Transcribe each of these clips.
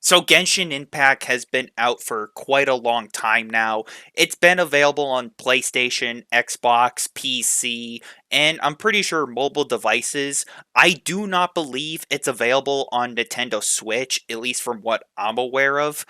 So Genshin Impact has been out for quite a long time now. It's been available on PlayStation, Xbox, PC, and I'm pretty sure mobile devices. I do not believe it's available on Nintendo Switch, at least from what I'm aware of.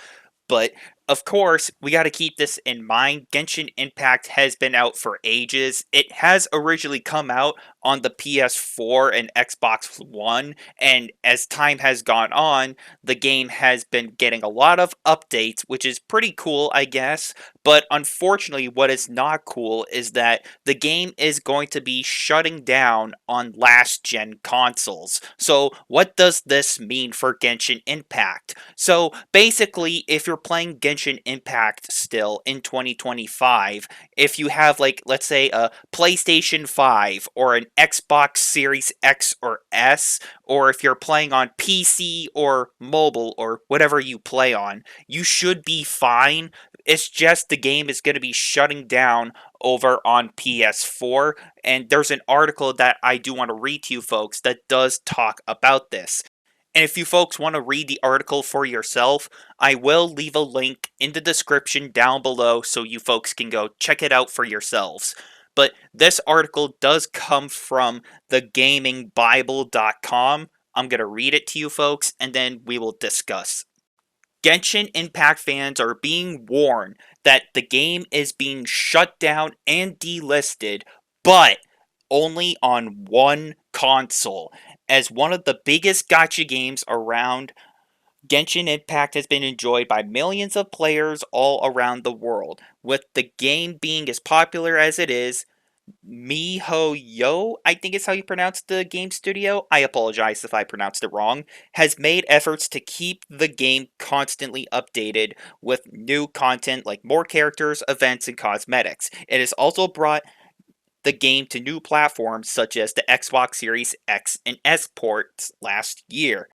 But of course, we got to keep this in mind. Genshin Impact has been out for ages. It has originally come out on the PS4 and Xbox One, and as time has gone on, the game has been getting a lot of updates, which is pretty cool, I guess. But unfortunately, what is not cool is that the game is going to be shutting down on last gen consoles. So, what does this mean for Genshin Impact? So basically, if you're playing Genshin Impact still in 2025, if you have, like, let's say a PlayStation 5 or an Xbox Series X or S, or if you're playing on PC or mobile or whatever you play on, you should be fine. It's just the game is going to be shutting down over on PS4, and there's an article that I do want to read to you folks that does talk about this. And if you folks want to read the article for yourself, I will leave a link in the description down below so you folks can go check it out for yourselves. But this article does come from thegamingbible.com. I'm going to read it to you folks and then we will discuss. Genshin Impact fans are being warned that the game is being shut down and delisted, but only on one console. As one of the biggest gacha games around, Genshin Impact has been enjoyed by millions of players all around the world. With the game being as popular as it is, MiHoYo, I think is how you pronounce the game studio. I apologize if I pronounced it wrong. Has made efforts to keep the game constantly updated with new content like more characters, events, and cosmetics. It has also brought the game to new platforms such as the Xbox Series X and S ports last year.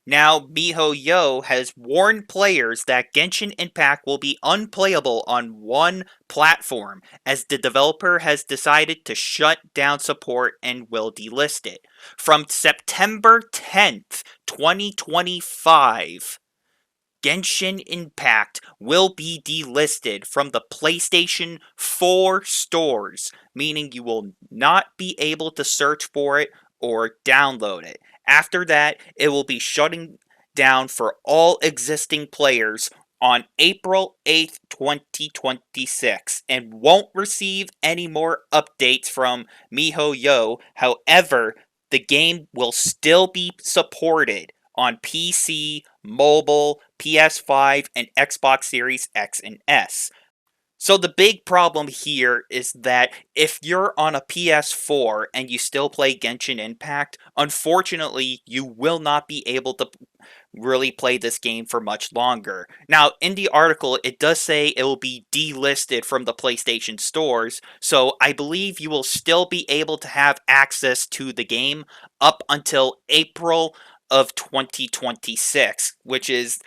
Now, MiHoYo has warned players that Genshin Impact will be unplayable on one platform, as the developer has decided to shut down support and will delist it. From September 10th, 2025, Genshin Impact will be delisted from the PlayStation 4 stores, meaning you will not be able to search for it or download it. After that, it will be shutting down for all existing players on April 8th, 2026, and won't receive any more updates from MiHoYo. However, the game will still be supported on PC, mobile, PS5, and Xbox Series X and S. So the big problem here is that if you're on a PS4 and you still play Genshin Impact, unfortunately, you will not be able to really play this game for much longer. Now, in the article, it does say it will be delisted from the PlayStation stores, so I believe you will still be able to have access to the game up until April of 2026, which is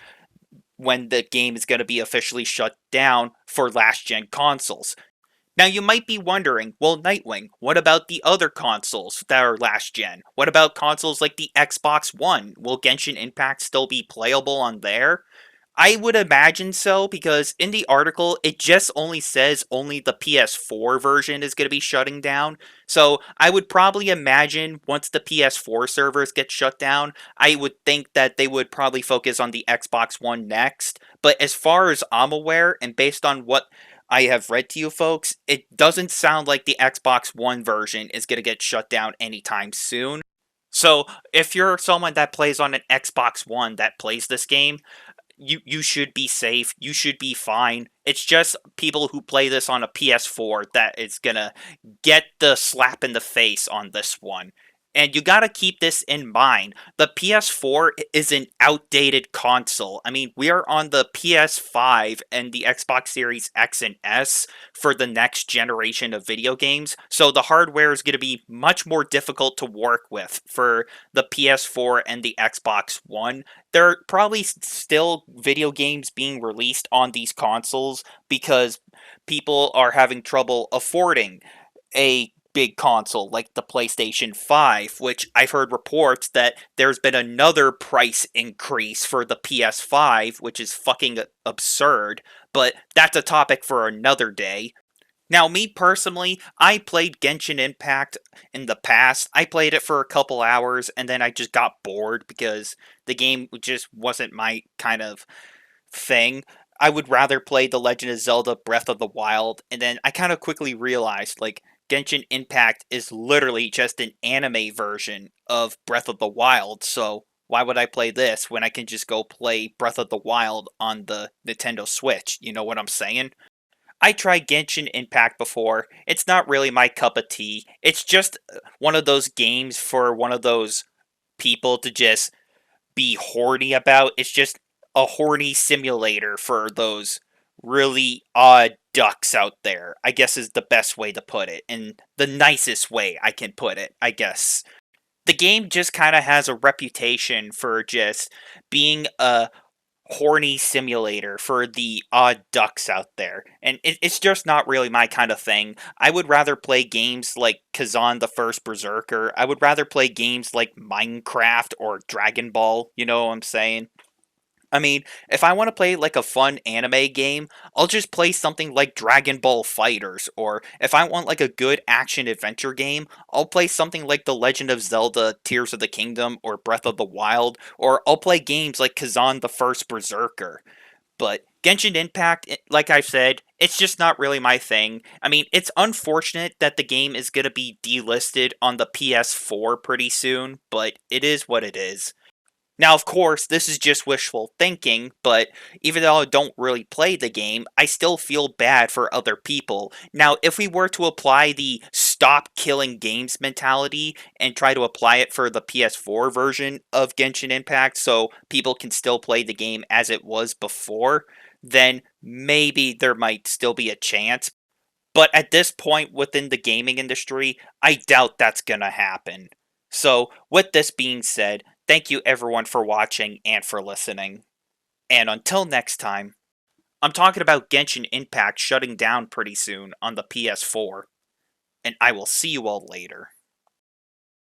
when the game is going to be officially shut down for last gen consoles. Now you might be wondering, well, Nightwing, what about the other consoles that are last gen? What about consoles like the Xbox One? Will Genshin Impact still be playable on there? I would imagine so, because in the article, it just only says only the PS4 version is going to be shutting down. So I would probably imagine once the PS4 servers get shut down, I would think that they would probably focus on the Xbox One next. But as far as I'm aware, and based on what I have read to you folks, it doesn't sound like the Xbox One version is going to get shut down anytime soon. So, if you're someone that plays on an Xbox One that plays this game, you should be safe. You should be fine. It's just people who play this on a PS4 that is gonna get the slap in the face on this one. And you gotta keep this in mind. The PS4 is an outdated console. I mean, we are on the PS5 and the Xbox Series X and S for the next generation of video games, so the hardware is going to be much more difficult to work with for the PS4 and the Xbox One. There are probably still video games being released on these consoles because people are having trouble affording a big console like the PlayStation 5, which I've heard reports that there's been another price increase for the PS5, which is fucking absurd, but that's a topic for another day. Now, me personally, I played Genshin Impact in the past. I played it for a couple hours and then I just got bored because the game just wasn't my kind of thing. I would rather play The Legend of Zelda Breath of the Wild, and then I kind of quickly realized like Genshin Impact is literally just an anime version of Breath of the Wild, so why would I play this when I can just go play Breath of the Wild on the Nintendo Switch? You know what I'm saying? I tried Genshin Impact before. It's not really my cup of tea. It's just one of those games for one of those people to just be horny about. It's just a horny simulator for those really odd ducks out there, I guess is the best way to put it, and the nicest way I can put it, I guess. The game just kind of has a reputation for just being a horny simulator for the odd ducks out there. And it's just not really my kind of thing. I would rather play games like Kazan the First Berserker. I would rather play games like Minecraft or Dragon Ball. You know what I'm saying? I mean, if I want to play like a fun anime game, I'll just play something like Dragon Ball Fighters, or if I want like a good action adventure game, I'll play something like The Legend of Zelda Tears of the Kingdom or Breath of the Wild, or I'll play games like Kazan the First Berserker. But Genshin Impact, like I've said, it's just not really my thing. I mean, it's unfortunate that the game is going to be delisted on the ps4 pretty soon, but it is what it is. Now, of course, this is just wishful thinking, but even though I don't really play the game, I still feel bad for other people. Now, if we were to apply the stop killing games mentality and try to apply it for the PS4 version of Genshin Impact so people can still play the game as it was before, then maybe there might still be a chance. But at this point within the gaming industry, I doubt that's gonna happen. So, with this being said, thank you everyone for watching and for listening. And until next time, I'm talking about Genshin Impact shutting down pretty soon on the PS4, and I will see you all later.